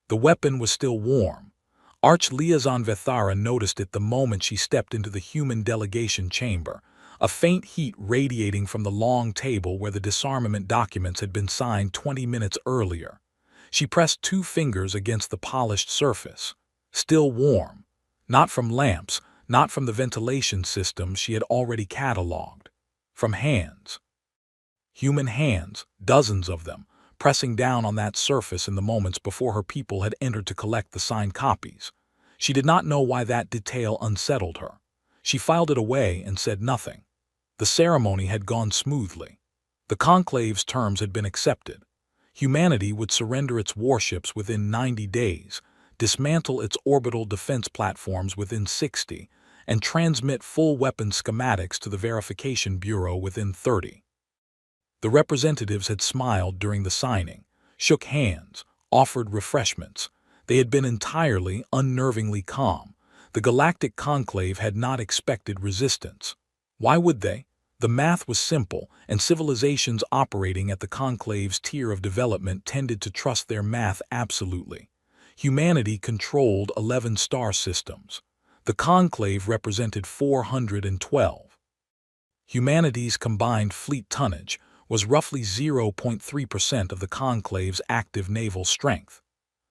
The weapon was still warm. Arch-Liaison Vethara noticed it the moment she stepped into the human delegation chamber, a faint heat radiating from the long table where the disarmament documents had been signed 20 minutes earlier. She pressed 2 fingers against the polished surface. Still warm. Not from lamps, not from the ventilation system she had already catalogued. From hands. Human hands, dozens of them, pressing down on that surface in the moments before her people had entered to collect the signed copies. She did not know why that detail unsettled her. She filed it away and said nothing. The ceremony had gone smoothly. The conclave's terms had been accepted. Humanity would surrender its warships within 90 days, dismantle its orbital defense platforms within 60, and transmit full weapon schematics to the Verification Bureau within 30. The representatives had smiled during the signing, shook hands, offered refreshments. They had been entirely, unnervingly calm. The Galactic Conclave had not expected resistance. Why would they? The math was simple, and civilizations operating at the Conclave's tier of development tended to trust their math absolutely. Humanity controlled 11 star systems. The Conclave represented 412. Humanity's combined fleet tonnage was roughly 0.3% of the Conclave's active naval strength.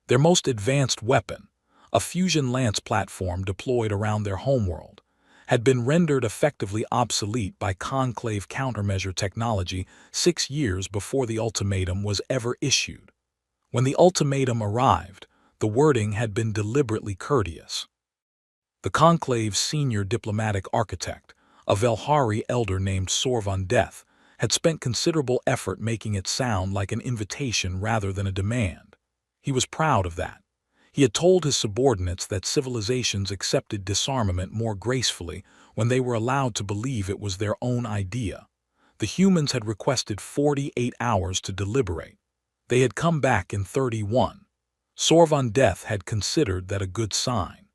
Their most advanced weapon, a fusion lance platform deployed around their homeworld, had been rendered effectively obsolete by Conclave countermeasure technology 6 years before the ultimatum was ever issued. When the ultimatum arrived, the wording had been deliberately courteous. The Conclave's senior diplomatic architect, a Velhari elder named Sorvan Death, had spent considerable effort making it sound like an invitation rather than a demand. He was proud of that. He had told his subordinates that civilizations accepted disarmament more gracefully when they were allowed to believe it was their own idea. The humans had requested 48 hours to deliberate. They had come back in 31. Sorvan Death had considered that a good sign.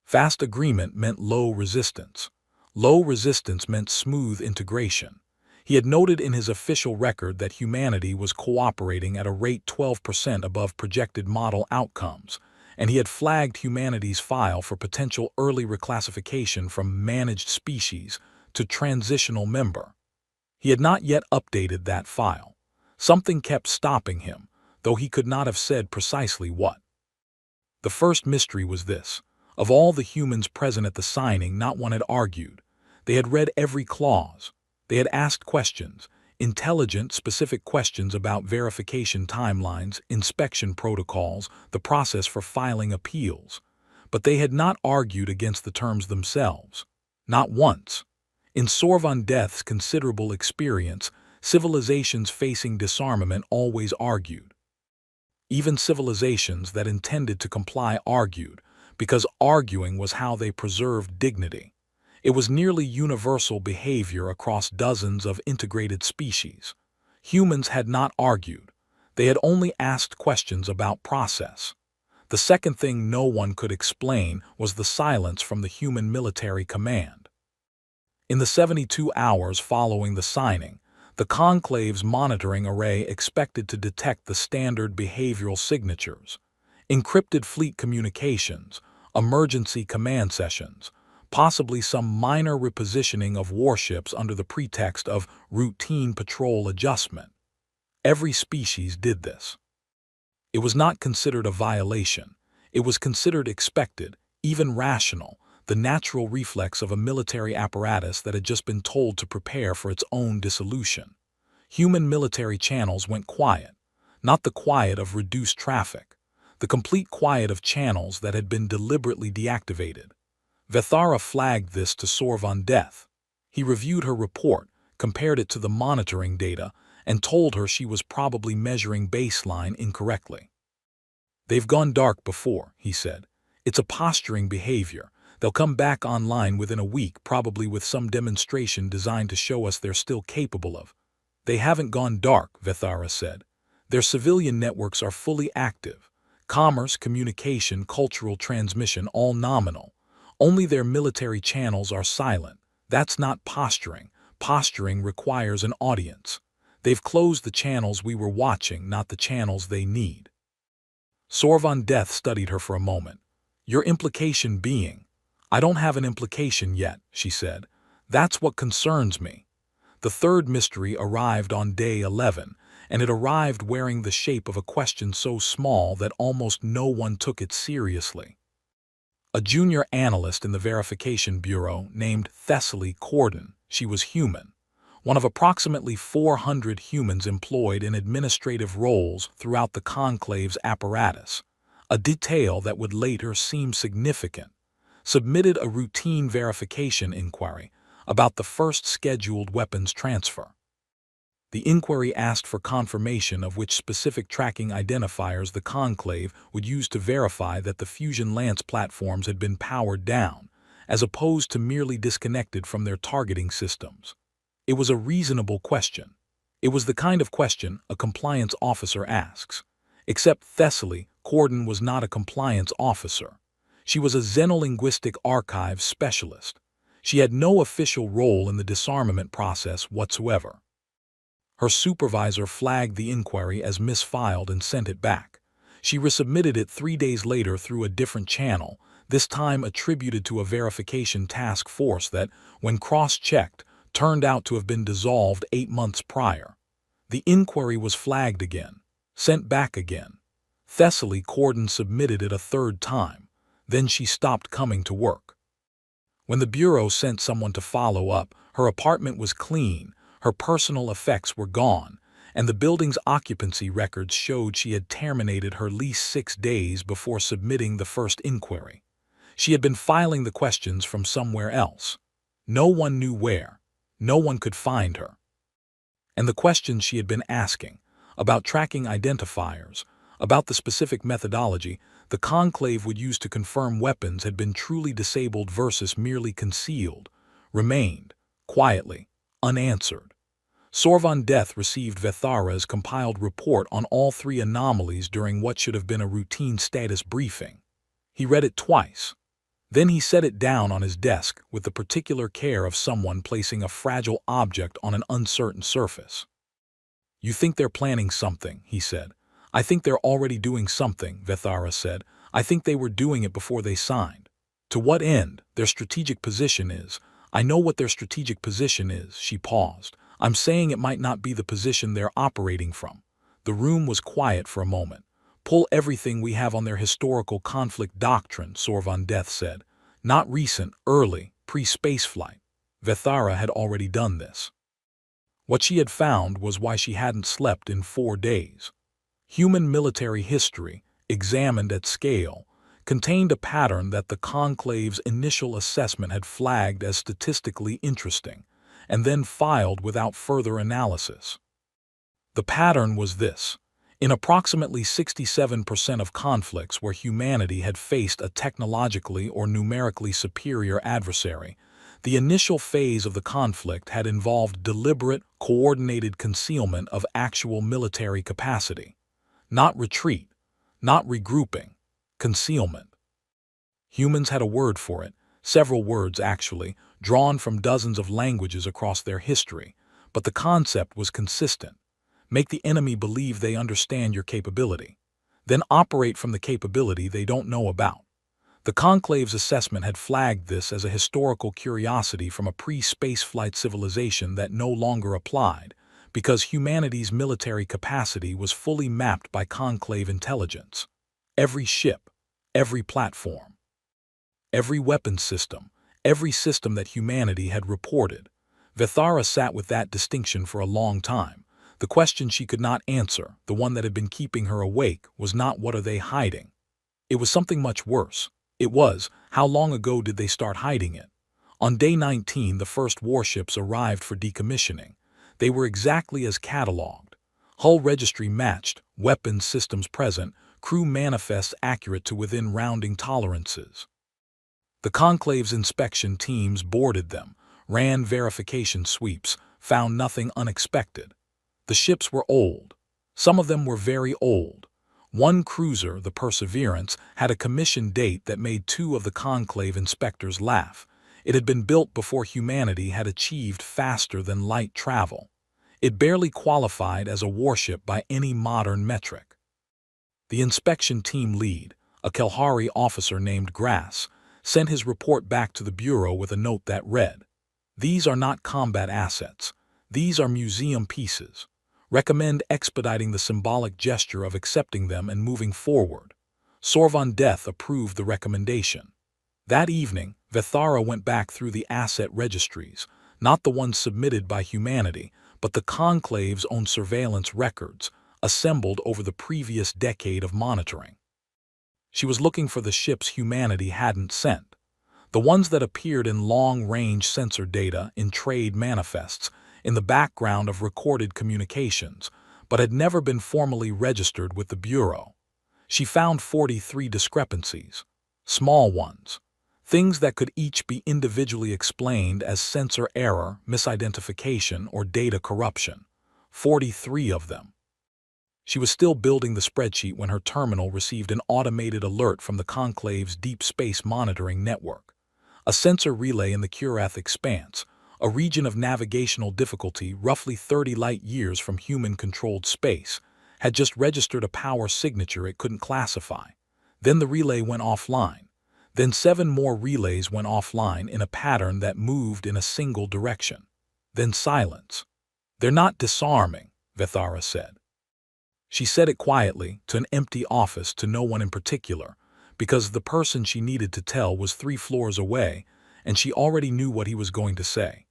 Fast agreement meant low resistance. Low resistance meant smooth integration. He had noted in his official record that humanity was cooperating at a rate 12% above projected model outcomes, and he had flagged humanity's file for potential early reclassification from managed species to transitional member. He had not yet updated that file. Something kept stopping him, though he could not have said precisely what. The first mystery was this. Of all the humans present at the signing, not one had argued. They had read every clause. They had asked questions, intelligent, specific questions about verification timelines, inspection protocols, the process for filing appeals. But they had not argued against the terms themselves. Not once. In Sorvan Death's considerable experience, civilizations facing disarmament always argued. Even civilizations that intended to comply argued, because arguing was how they preserved dignity. It was nearly universal behavior across dozens of integrated species. Humans had not argued. They had only asked questions about process. The second thing no one could explain was the silence from the human military command. In the 72 hours following the signing, the Conclave's monitoring array expected to detect the standard behavioral signatures, encrypted fleet communications, emergency command sessions, possibly some minor repositioning of warships under the pretext of routine patrol adjustment. Every species did this. It was not considered a violation. It was considered expected, even rational, the natural reflex of a military apparatus that had just been told to prepare for its own dissolution. Human military channels went quiet, not the quiet of reduced traffic, the complete quiet of channels that had been deliberately deactivated. Vethara flagged this to Sorvan Death. He reviewed her report, compared it to the monitoring data, and told her she was probably measuring baseline incorrectly. "They've gone dark before," he said. "It's a posturing behavior. They'll come back online within a week, probably with some demonstration designed to show us they're still capable of." "They haven't gone dark," Vethara said. "Their civilian networks are fully active. Commerce, communication, cultural transmission, all nominal. Only their military channels are silent. That's not posturing. Posturing requires an audience. They've closed the channels we were watching, not the channels they need." Sorvan Death studied her for a moment. Your implication being, I don't have an implication yet, she said. That's what concerns me. The third mystery arrived on day 11, and it arrived wearing the shape of a question so small that almost no one took it seriously. A junior analyst in the verification bureau named Thessaly Corden, she was human, one of approximately 400 humans employed in administrative roles throughout the Conclave's apparatus, a detail that would later seem significant, submitted a routine verification inquiry about the first scheduled weapons transfer. The inquiry asked for confirmation of which specific tracking identifiers the Conclave would use to verify that the Fusion Lance platforms had been powered down, as opposed to merely disconnected from their targeting systems. It was a reasonable question. It was the kind of question a compliance officer asks. Except Thessaly Corden was not a compliance officer. She was a xenolinguistic archives specialist. She had no official role in the disarmament process whatsoever. Her supervisor flagged the inquiry as misfiled and sent it back. She resubmitted it 3 days later through a different channel, this time attributed to a verification task force that, when cross-checked, turned out to have been dissolved 8 months prior. The inquiry was flagged again, sent back again. Thessaly Corden submitted it a third time. Then she stopped coming to work. When the bureau sent someone to follow up, her apartment was clean, her personal effects were gone, and the building's occupancy records showed she had terminated her lease 6 days before submitting the first inquiry. She had been filing the questions from somewhere else. No one knew where. No one could find her. And the questions she had been asking, about tracking identifiers, about the specific methodology the Conclave would use to confirm weapons had been truly disabled versus merely concealed, remained, quietly, unanswered. Sorvan Death received Vethara's compiled report on all 3 anomalies during what should have been a routine status briefing. He read it twice. Then he set it down on his desk with the particular care of someone placing a fragile object on an uncertain surface. You think they're planning something, he said. I think they're already doing something, Vethara said. I think they were doing it before they signed. To what end? Their strategic position is. I know what their strategic position is, she paused. I'm saying it might not be the position they're operating from. The room was quiet for a moment. Pull everything we have on their historical conflict doctrine, Sorvan Death said. Not recent, early, pre-spaceflight. Vethara had already done this. What she had found was why she hadn't slept in 4 days. Human military history, examined at scale, contained a pattern that the Conclave's initial assessment had flagged as statistically interesting, and then filed without further analysis. The pattern was this. In approximately 67% of conflicts where humanity had faced a technologically or numerically superior adversary, the initial phase of the conflict had involved deliberate, coordinated concealment of actual military capacity. Not retreat, not regrouping, concealment. Humans had a word for it, several words actually, drawn from dozens of languages across their history, but the concept was consistent. Make the enemy believe they understand your capability, then operate from the capability they don't know about. The Conclave's assessment had flagged this as a historical curiosity from a pre-spaceflight civilization that no longer applied, because humanity's military capacity was fully mapped by Conclave intelligence. Every ship, every platform, every weapons system, every system that humanity had reported. Vethara sat with that distinction for a long time. The question she could not answer, the one that had been keeping her awake, was not what are they hiding. It was something much worse. It was, how long ago did they start hiding it? On day 19, the first warships arrived for decommissioning. They were exactly as catalogued. Hull registry matched, weapons systems present, crew manifests accurate to within rounding tolerances. The Conclave's inspection teams boarded them, ran verification sweeps, found nothing unexpected. The ships were old. Some of them were very old. One cruiser, the Perseverance, had a commission date that made 2 of the Conclave inspectors laugh. It had been built before humanity had achieved faster-than-light travel. It barely qualified as a warship by any modern metric. The inspection team lead, a Kalhari officer named Grass, sent his report back to the Bureau with a note that read, "These are not combat assets. These are museum pieces. Recommend expediting the symbolic gesture of accepting them and moving forward." Sorvan Death approved the recommendation. That evening, Vethara went back through the asset registries, not the ones submitted by humanity, but the Conclave's own surveillance records, assembled over the previous decade of monitoring. She was looking for the ships humanity hadn't sent, the ones that appeared in long-range sensor data in trade manifests, in the background of recorded communications, but had never been formally registered with the Bureau. She found 43 discrepancies, small ones, things that could each be individually explained as sensor error, misidentification, or data corruption. 43 of them. She was still building the spreadsheet when her terminal received an automated alert from the Conclave's Deep Space Monitoring Network. A sensor relay in the Kurath Expanse, a region of navigational difficulty roughly 30 light-years from human-controlled space, had just registered a power signature it couldn't classify. Then the relay went offline. Then 7 more relays went offline in a pattern that moved in a single direction. Then silence. "They're not disarming," Vethara said. She said it quietly, to an empty office, to no one in particular, because the person she needed to tell was 3 floors away, and she already knew what he was going to say.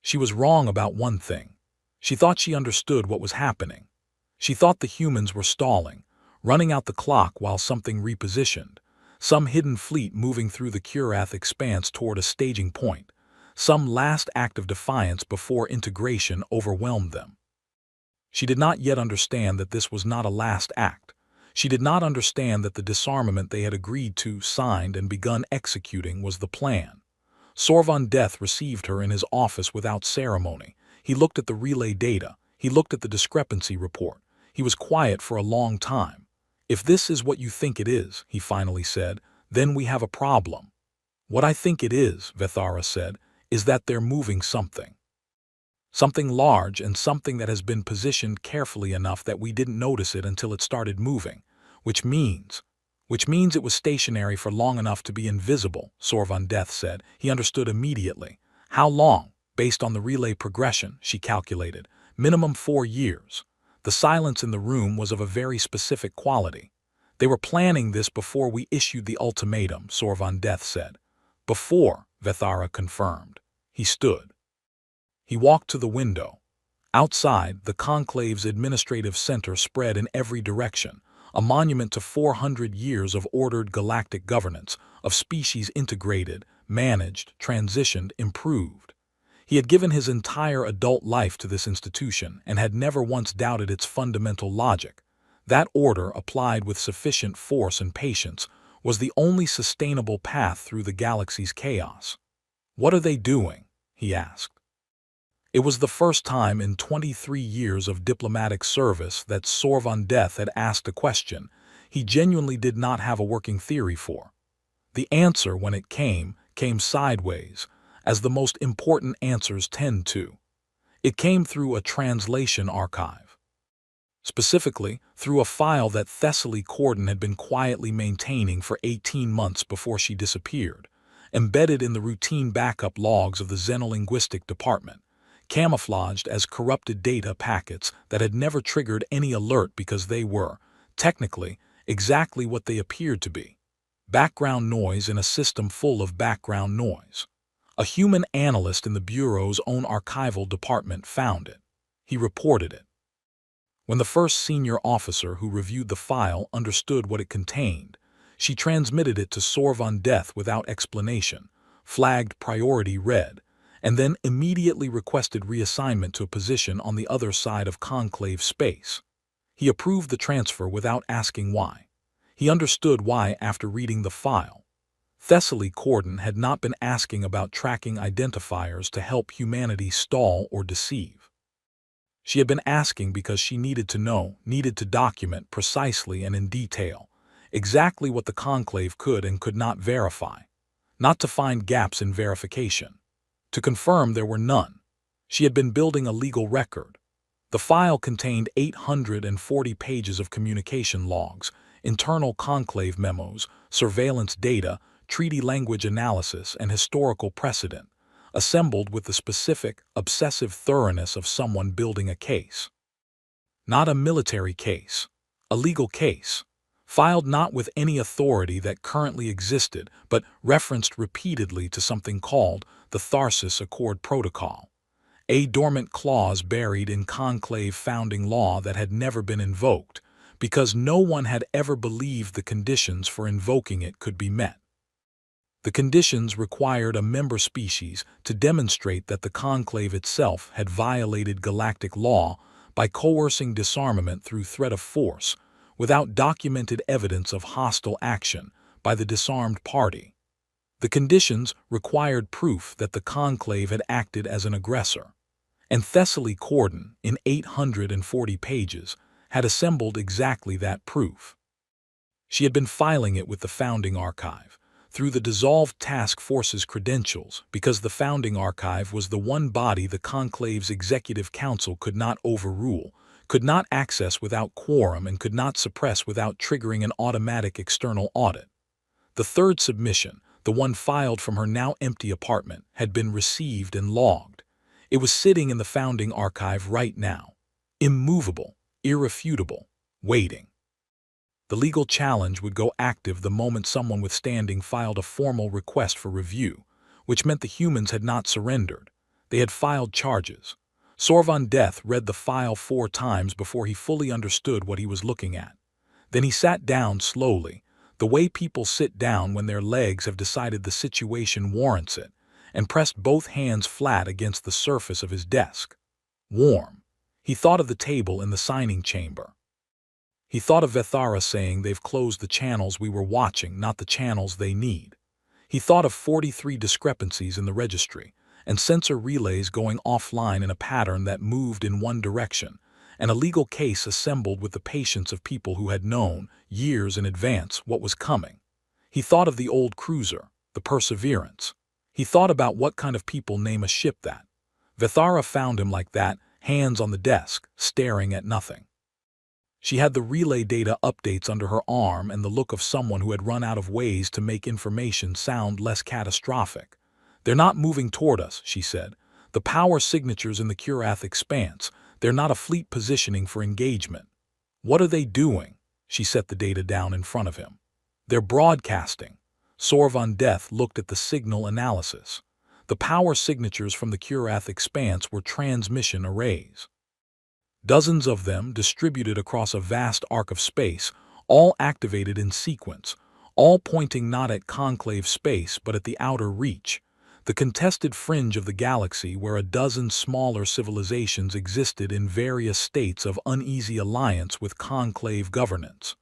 She was wrong about one thing. She thought she understood what was happening. She thought the humans were stalling, running out the clock while something repositioned, some hidden fleet moving through the Kurath Expanse toward a staging point, some last act of defiance before integration overwhelmed them. She did not yet understand that this was not a last act. She did not understand that the disarmament they had agreed to, signed, and begun executing was the plan. Sorvan Death received her in his office without ceremony. He looked at the relay data. He looked at the discrepancy report. He was quiet for a long time. "If this is what you think it is," he finally said, "then we have a problem." "What I think it is," Vethara said, "is that they're moving something. Something large and something that has been positioned carefully enough that we didn't notice it until it started moving, which means it was stationary for long enough to be invisible," Sorvan Death said. He understood immediately. How long? Based on the relay progression, she calculated. Minimum 4 years. The silence in the room was of a very specific quality. "They were planning this before we issued the ultimatum," Sorvan Death said. "Before," Vethara confirmed. He stood. He walked to the window. Outside, the Conclave's administrative center spread in every direction, a monument to 400 years of ordered galactic governance, of species integrated, managed, transitioned, improved. He had given his entire adult life to this institution and had never once doubted its fundamental logic. That order, applied with sufficient force and patience, was the only sustainable path through the galaxy's chaos. "What are they doing?" he asked. It was the first time in 23 years of diplomatic service that Sorvan Death had asked a question he genuinely did not have a working theory for. The answer, when it came sideways, as the most important answers tend to. It came through a translation archive. Specifically, through a file that Thessaly Corden had been quietly maintaining for 18 months before she disappeared, embedded in the routine backup logs of the Xenolinguistic Department, camouflaged as corrupted data packets that had never triggered any alert because they were, technically, exactly what they appeared to be. Background noise in a system full of background noise. A human analyst in the Bureau's own archival department found it. He reported it. When the first senior officer who reviewed the file understood what it contained, she transmitted it to Sorvan Death without explanation, flagged priority red, and then immediately requested reassignment to a position on the other side of Conclave space. He approved the transfer without asking why. He understood why after reading the file. Thessaly Corden had not been asking about tracking identifiers to help humanity stall or deceive. She had been asking because she needed to know, needed to document precisely and in detail, exactly what the Conclave could and could not verify, not to find gaps in verification. To confirm there were none. She had been building a legal record. The file contained 840 pages of communication logs, internal conclave memos, surveillance data, treaty language analysis, and historical precedent, assembled with the specific, obsessive thoroughness of someone building a case. Not a military case, a legal case, filed not with any authority that currently existed, but referenced repeatedly to something called the Tharsis Accord Protocol, a dormant clause buried in conclave founding law that had never been invoked, because no one had ever believed the conditions for invoking it could be met. The conditions required a member species to demonstrate that the conclave itself had violated galactic law by coercing disarmament through threat of force, without documented evidence of hostile action by the disarmed party. The conditions required proof that the conclave had acted as an aggressor, and Thessaly Corden, in 840 pages, had assembled exactly that proof. She had been filing it with the Founding Archive, through the dissolved task force's credentials, because the Founding Archive was the one body the Conclave's Executive Council could not overrule, could not access without quorum, and could not suppress without triggering an automatic external audit. The third submission, the one filed from her now empty apartment, had been received and logged. It was sitting in the Founding Archive right now, immovable, irrefutable, waiting. The legal challenge would go active the moment someone with standing filed a formal request for review, which meant the humans had not surrendered. They had filed charges. Sorvan Death read the file 4 times before he fully understood what he was looking at. Then he sat down slowly, the way people sit down when their legs have decided the situation warrants it, and pressed both hands flat against the surface of his desk. Warm. He thought of the table in the signing chamber. He thought of Vethara saying they've closed the channels we were watching, not the channels they need. He thought of 43 discrepancies in the registry, and sensor relays going offline in a pattern that moved in one direction, and a legal case assembled with the patience of people who had known, years in advance, what was coming. He thought of the old cruiser, the Perseverance. He thought about what kind of people name a ship that. Vethara found him like that, hands on the desk, staring at nothing. She had the relay data updates under her arm and the look of someone who had run out of ways to make information sound less catastrophic. "They're not moving toward us," she said. "The power signatures in the Curath expanse, they're not a fleet positioning for engagement." "What are they doing?" She set the data down in front of him. "They're broadcasting." Sorvan Death looked at the signal analysis. The power signatures from the Curath expanse were transmission arrays. Dozens of them distributed across a vast arc of space, all activated in sequence, all pointing not at conclave space but at the outer reach, the contested fringe of the galaxy where a dozen smaller civilizations existed in various states of uneasy alliance with conclave governance.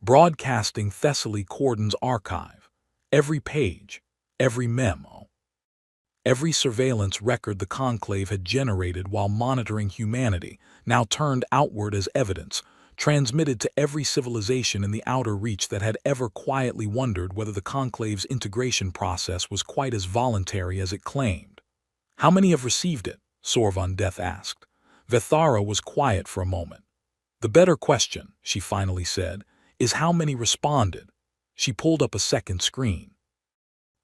Broadcasting Thessaly Corden's archive, every page, every memo, every surveillance record the conclave had generated while monitoring humanity, now turned outward as evidence, transmitted to every civilization in the outer reach that had ever quietly wondered whether the conclave's integration process was quite as voluntary as it claimed. "How many have received it?" Sorvan Death asked. Vethara was quiet for a moment. "The better question," she finally said, "is how many responded." She pulled up a second screen.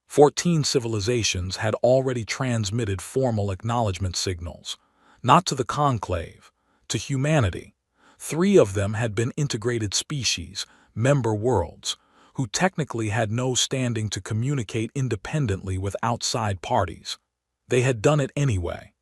14 civilizations had already transmitted formal acknowledgement signals, not to the conclave, to humanity. 3 of them had been integrated species, member worlds, who technically had no standing to communicate independently with outside parties. They had done it anyway.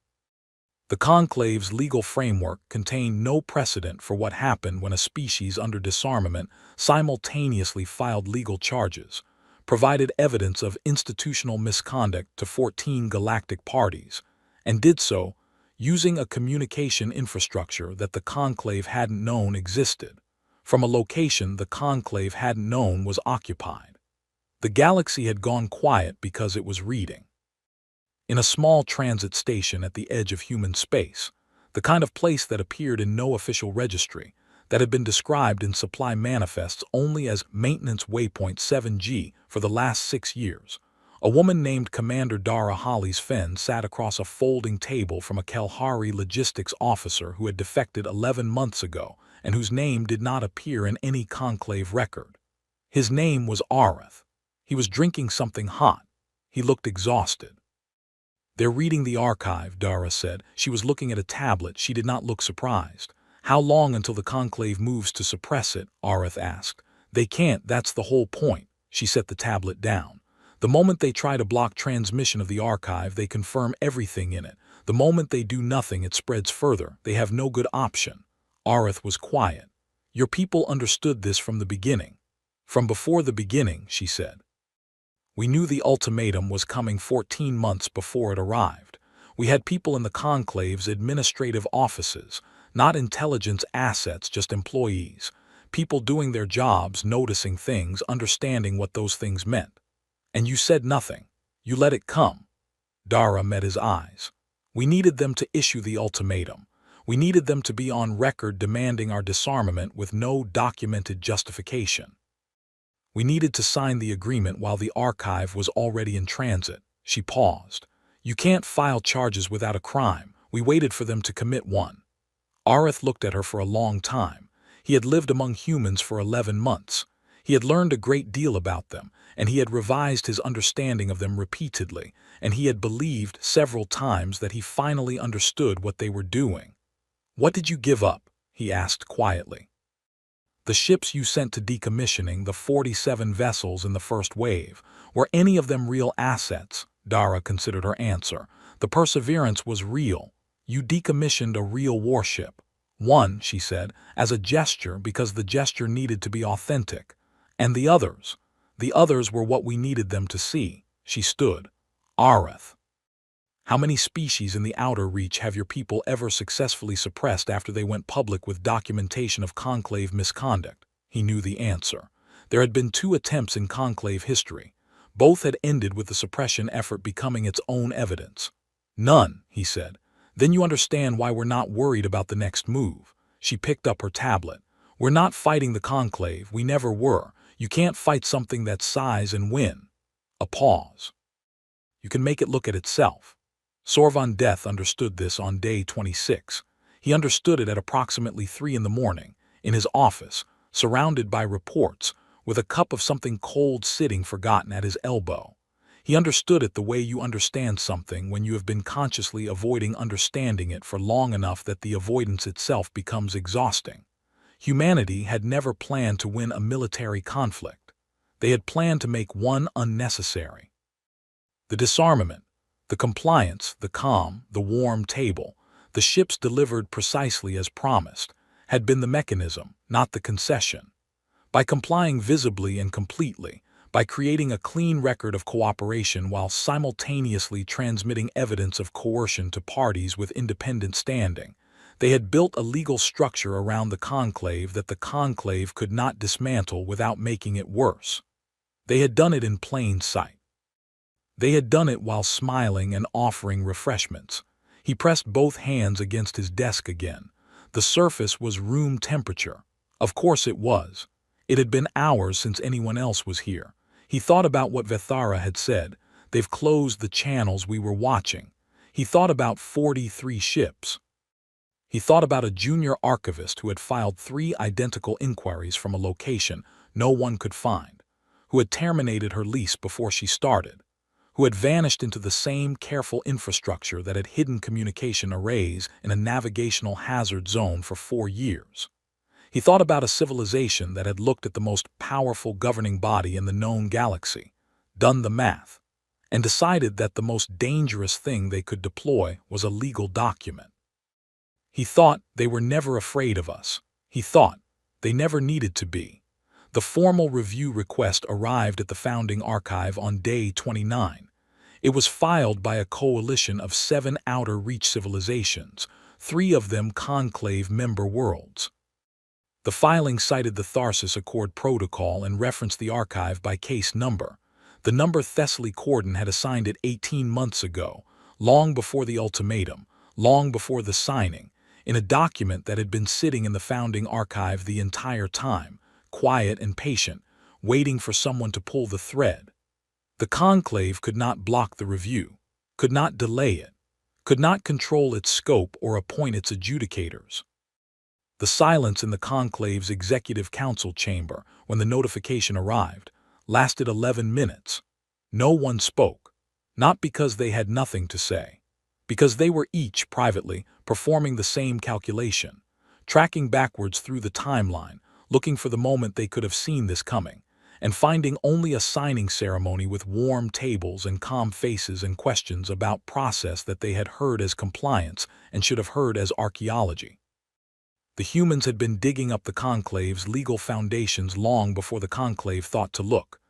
The conclave's legal framework contained no precedent for what happened when a species under disarmament simultaneously filed legal charges, provided evidence of institutional misconduct to 14 galactic parties, and did so using a communication infrastructure that the conclave hadn't known existed, from a location the conclave hadn't known was occupied. The galaxy had gone quiet because it was reading. In a small transit station at the edge of human space, the kind of place that appeared in no official registry, that had been described in supply manifests only as Maintenance Waypoint 7G for the last 6 years, a woman named Commander Dara Hollis Fenn sat across a folding table from a Kelhari logistics officer who had defected 11 months ago and whose name did not appear in any conclave record. His name was Areth. He was drinking something hot. He looked exhausted. "They're reading the archive," Dara said. She was looking at a tablet. She did not look surprised. "How long until the conclave moves to suppress it?" Areth asked. "They can't, that's the whole point." She set the tablet down. "The moment they try to block transmission of the archive, they confirm everything in it. The moment they do nothing, it spreads further. They have no good option." Areth was quiet. "Your people understood this from the beginning." "From before the beginning," she said. "We knew the ultimatum was coming 14 months before it arrived. We had people in the conclave's administrative offices, not intelligence assets, just employees. People doing their jobs, noticing things, understanding what those things meant. And you said nothing. You let it come." Dara met his eyes. "We needed them to issue the ultimatum. We needed them to be on record demanding our disarmament with no documented justification. We needed to sign the agreement while the archive was already in transit." She paused. "You can't file charges without a crime. We waited for them to commit one." Areth looked at her for a long time. He had lived among humans for 11 months. He had learned a great deal about them, and he had revised his understanding of them repeatedly, and he had believed several times that he finally understood what they were doing. "What did you give up?" he asked quietly. "The ships you sent to decommissioning, the 47 vessels in the first wave. Were any of them real assets?" Dara considered her answer. "The Perseverance was real. You decommissioned a real warship." "One," she said, "as a gesture because the gesture needed to be authentic. And the others? The others were what we needed them to see." She stood. "Areth, how many species in the outer reach have your people ever successfully suppressed after they went public with documentation of conclave misconduct?" He knew the answer. There had been 2 attempts in conclave history. Both had ended with the suppression effort becoming its own evidence. "None," he said. "Then you understand why we're not worried about the next move." She picked up her tablet. "We're not fighting the conclave. We never were. You can't fight something that size and win." A pause. "You can make it look at itself." Sorvan Death understood this on day 26. He understood it at approximately 3 in the morning, in his office, surrounded by reports, with a cup of something cold sitting forgotten at his elbow. He understood it the way you understand something when you have been consciously avoiding understanding it for long enough that the avoidance itself becomes exhausting. Humanity had never planned to win a military conflict. They had planned to make one unnecessary. The disarmament, the compliance, the calm, the warm table, the ships delivered precisely as promised, had been the mechanism, not the concession. By complying visibly and completely, by creating a clean record of cooperation while simultaneously transmitting evidence of coercion to parties with independent standing, they had built a legal structure around the conclave that the conclave could not dismantle without making it worse. They had done it in plain sight. They had done it while smiling and offering refreshments. He pressed both hands against his desk again. The surface was room temperature. Of course it was. It had been hours since anyone else was here. He thought about what Vethara had said. "They've closed the channels we were watching." He thought about 43 ships. He thought about a junior archivist who had filed 3 identical inquiries from a location no one could find, who had terminated her lease before she started, who had vanished into the same careful infrastructure that had hidden communication arrays in a navigational hazard zone for 4 years. He thought about a civilization that had looked at the most powerful governing body in the known galaxy, done the math, and decided that the most dangerous thing they could deploy was a legal document. He thought they were never afraid of us. He thought they never needed to be. The formal review request arrived at the founding archive on day 29. It was filed by a coalition of 7 outer reach civilizations, 3 of them conclave member worlds. The filing cited the Tharsis Accord Protocol and referenced the archive by case number. The number Thessaly Corden had assigned it 18 months ago, long before the ultimatum, long before the signing, in a document that had been sitting in the founding archive the entire time, quiet and patient, waiting for someone to pull the thread. The conclave could not block the review, could not delay it, could not control its scope or appoint its adjudicators. The silence in the conclave's executive council chamber when the notification arrived lasted 11 minutes. No one spoke, not because they had nothing to say, because they were each privately performing the same calculation, tracking backwards through the timeline, looking for the moment they could have seen this coming, and finding only a signing ceremony with warm tables and calm faces and questions about process that they had heard as compliance and should have heard as archaeology. The humans had been digging up the conclave's legal foundations long before the conclave thought to look.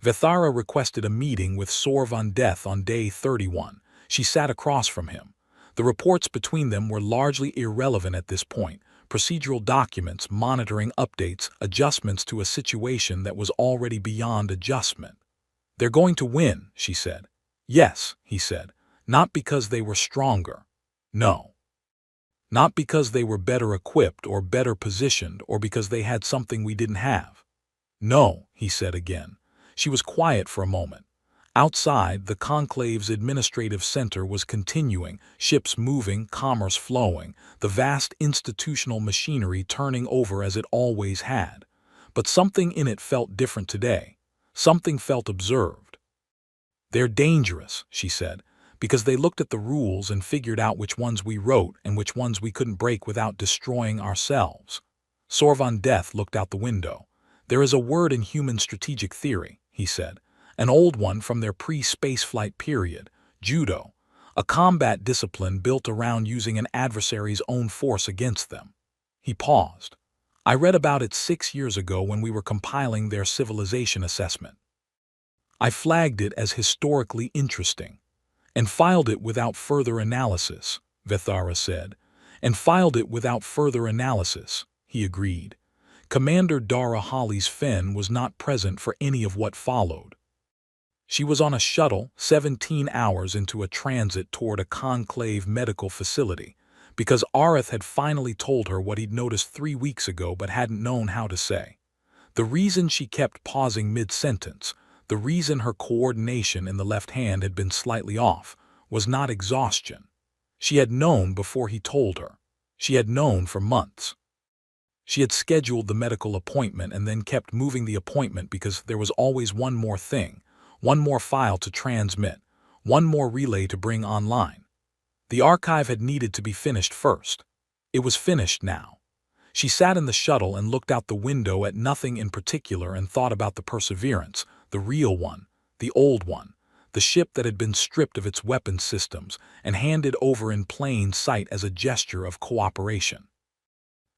Vithara requested a meeting with Sorvan Death on day 31. She sat across from him. The reports between them were largely irrelevant at this point, procedural documents, monitoring updates, adjustments to a situation that was already beyond adjustment. "They're going to win," she said. "Yes," he said, "not because they were stronger. No. Not because they were better equipped or better positioned or because they had something we didn't have. No," he said again. She was quiet for a moment. Outside, the conclave's administrative center was continuing, ships moving, commerce flowing, the vast institutional machinery turning over as it always had. But something in it felt different today. Something felt observed. "They're dangerous," she said, "because they looked at the rules and figured out which ones we wrote and which ones we couldn't break without destroying ourselves." Sorvan Death looked out the window. "There is a word in human strategic theory," he said, "an old one from their pre-spaceflight period, judo, a combat discipline built around using an adversary's own force against them." He paused. "I read about it 6 years ago when we were compiling their civilization assessment. I flagged it as historically interesting. And filed it without further analysis," Vithara said. "And filed it without further analysis," he agreed. Commander Dara Holly's Fen was not present for any of what followed. She was on a shuttle 17 hours into a transit toward a conclave medical facility, because Arith had finally told her what he'd noticed 3 weeks ago but hadn't known how to say. The reason she kept pausing mid-sentence, the reason her coordination in the left hand had been slightly off, was not exhaustion. She had known before he told her. She had known for months. She had scheduled the medical appointment and then kept moving the appointment because there was always one more thing, one more file to transmit, one more relay to bring online. The archive had needed to be finished first. It was finished now. She sat in the shuttle and looked out the window at nothing in particular and thought about the Perseverance, the real one, the old one, the ship that had been stripped of its weapons systems and handed over in plain sight as a gesture of cooperation.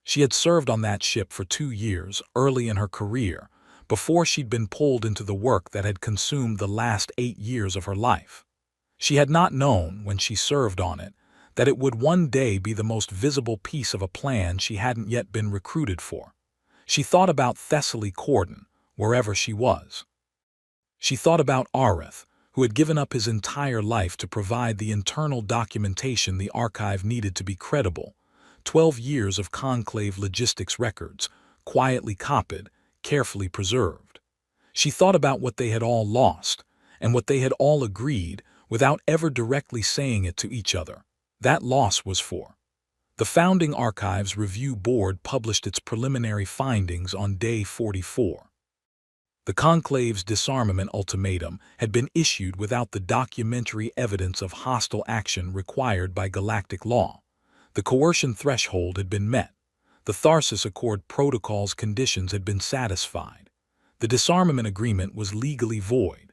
She had served on that ship for 2 years, early in her career, before she'd been pulled into the work that had consumed the last 8 years of her life. She had not known, when she served on it, that it would one day be the most visible piece of a plan she hadn't yet been recruited for. She thought about Thessaly Corden, wherever she was. She thought about Arith, who had given up his entire life to provide the internal documentation the archive needed to be credible. 12 years of conclave logistics records, quietly copied, carefully preserved. She thought about what they had all lost, and what they had all agreed, without ever directly saying it to each other, that loss was for. The Founding Archives Review Board published its preliminary findings on day 44. The conclave's disarmament ultimatum had been issued without the documentary evidence of hostile action required by galactic law. The coercion threshold had been met. The Tharsis Accord protocol's conditions had been satisfied. The disarmament agreement was legally void.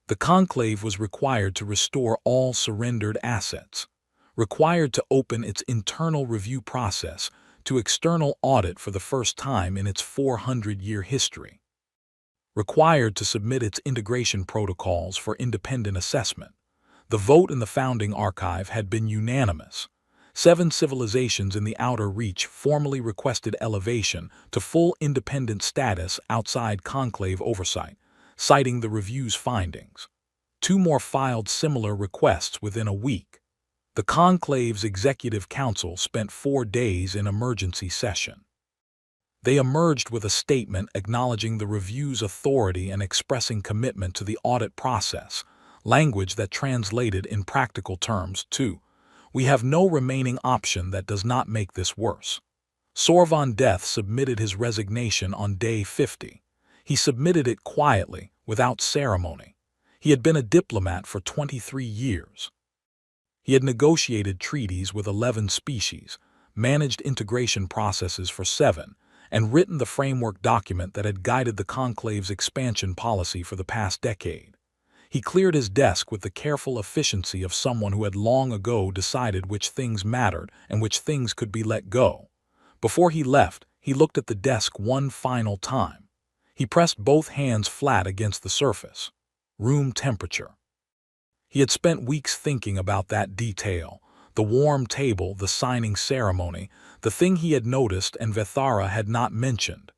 The conclave was required to restore all surrendered assets, required to open its internal review process to external audit for the first time in its 400-year history, required to submit its integration protocols for independent assessment. The vote in the Founding Archive had been unanimous. 7 civilizations in the Outer Reach formally requested elevation to full independent status outside conclave oversight, citing the review's findings. 2 more filed similar requests within a week. The conclave's executive council spent 4 days in emergency session. They emerged with a statement acknowledging the review's authority and expressing commitment to the audit process, language that translated in practical terms to, "We have no remaining option that does not make this worse." Sorvon Death submitted his resignation on day 50. He submitted it quietly, without ceremony. He had been a diplomat for 23 years. He had negotiated treaties with 11 species, managed integration processes for 7, and written the framework document that had guided the Conclave's expansion policy for the past decade. He cleared his desk with the careful efficiency of someone who had long ago decided which things mattered and which things could be let go. Before he left, he looked at the desk one final time. He pressed both hands flat against the surface. Room temperature. He had spent weeks thinking about that detail, the warm table, the signing ceremony, the thing he had noticed and Vethara had not mentioned.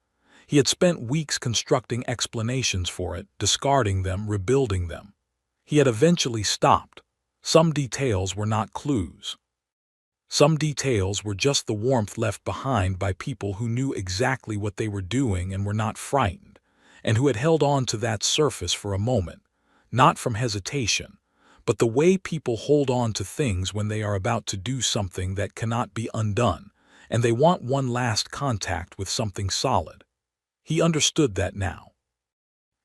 He had spent weeks constructing explanations for it, discarding them, rebuilding them. He had eventually stopped. Some details were not clues. Some details were just the warmth left behind by people who knew exactly what they were doing and were not frightened, and who had held on to that surface for a moment, not from hesitation, but the way people hold on to things when they are about to do something that cannot be undone, and they want one last contact with something solid. He understood that now.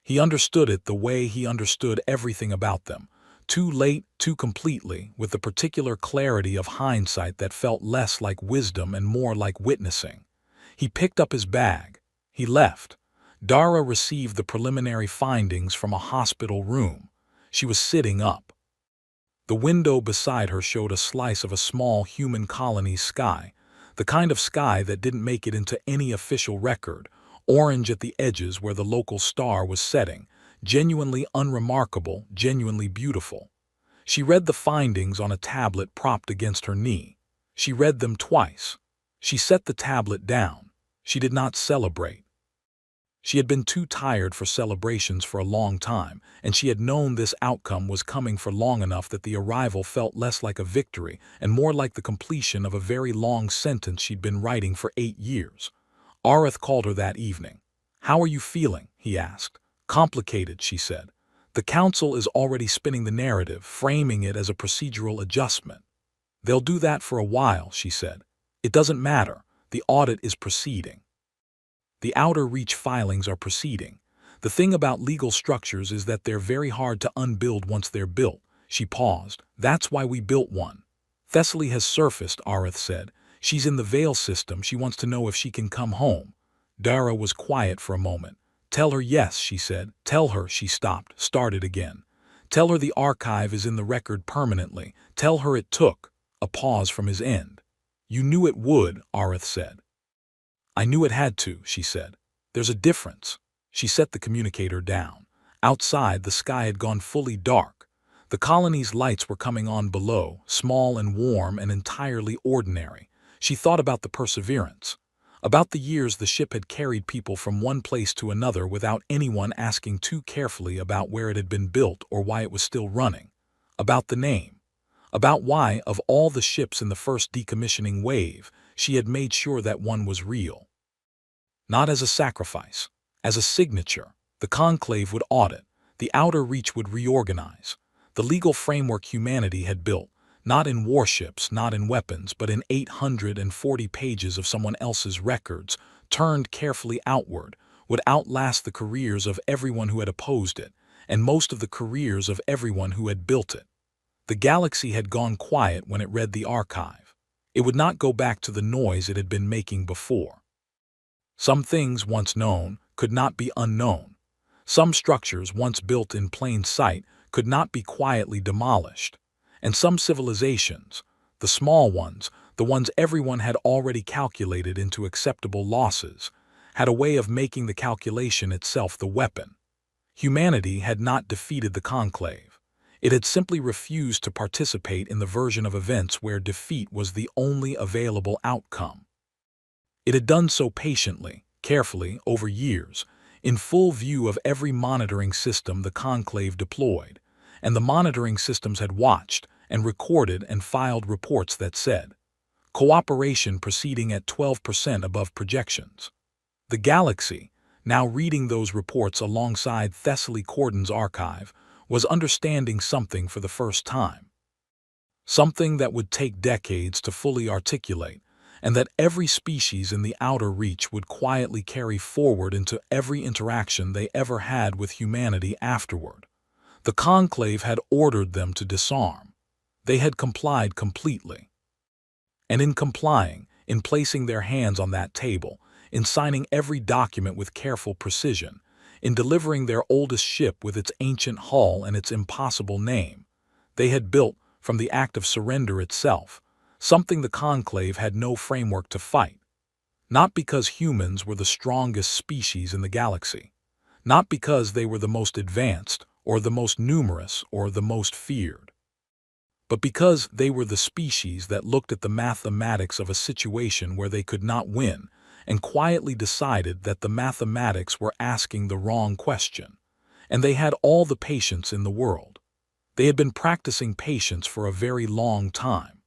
He understood it the way he understood everything about them, too late, too completely, with the particular clarity of hindsight that felt less like wisdom and more like witnessing. He picked up his bag. He left. Dara received the preliminary findings from a hospital room. She was sitting up. The window beside her showed a slice of a small human colony's sky, the kind of sky that didn't make it into any official record, orange at the edges where the local star was setting, genuinely unremarkable, genuinely beautiful. She read the findings on a tablet propped against her knee. She read them twice. She set the tablet down. She did not celebrate. She had been too tired for celebrations for a long time, and she had known this outcome was coming for long enough that the arrival felt less like a victory and more like the completion of a very long sentence she'd been writing for 8 years. Arith called her that evening. "How are you feeling?" he asked. "Complicated," she said. "The council is already spinning the narrative, framing it as a procedural adjustment." "They'll do that for a while," she said. "It doesn't matter. The audit is proceeding. The outer reach filings are proceeding. The thing about legal structures is that they're very hard to unbuild once they're built." She paused. "That's why we built one." "Thessaly has surfaced," Arith said. "She's in the Veil system. She wants to know if she can come home." Dara was quiet for a moment. "Tell her yes," she said. "Tell her," she stopped, started again. "Tell her the archive is in the record permanently. Tell her it took." A pause from his end. "You knew it would," Arith said. "I knew it had to," she said. "There's a difference." She set the communicator down. Outside, the sky had gone fully dark. The colony's lights were coming on below, small and warm and entirely ordinary. She thought about the Perseverance, about the years the ship had carried people from one place to another without anyone asking too carefully about where it had been built or why it was still running, about the name, about why, of all the ships in the first decommissioning wave, she had made sure that one was real. Not as a sacrifice, as a signature. The Conclave would audit, the outer reach would reorganize. The legal framework humanity had built, not in warships, not in weapons, but in 840 pages of someone else's records, turned carefully outward, would outlast the careers of everyone who had opposed it, and most of the careers of everyone who had built it. The galaxy had gone quiet when it read the archive. It would not go back to the noise it had been making before. Some things, once known, could not be unknown. Some structures, once built in plain sight, could not be quietly demolished. And some civilizations, the small ones, the ones everyone had already calculated into acceptable losses, had a way of making the calculation itself the weapon. Humanity had not defeated the Conclave. It had simply refused to participate in the version of events where defeat was the only available outcome. It had done so patiently, carefully, over years, in full view of every monitoring system the Conclave deployed, and the monitoring systems had watched and recorded and filed reports that said, "Cooperation proceeding at 12% above projections." The galaxy, now reading those reports alongside Thessaly Cordon's archive, was understanding something for the first time. Something that would take decades to fully articulate, and that every species in the outer reach would quietly carry forward into every interaction they ever had with humanity afterward. The conclave had ordered them to disarm. They had complied completely. And in complying, in placing their hands on that table, in signing every document with careful precision, in delivering their oldest ship with its ancient hull and its impossible name, they had built, from the act of surrender itself, something the conclave had no framework to fight. Not because humans were the strongest species in the galaxy, not because they were the most advanced, or the most numerous, or the most feared, but because they were the species that looked at the mathematics of a situation where they could not win and quietly decided that the mathematics were asking the wrong question, and they had all the patience in the world. They had been practicing patience for a very long time.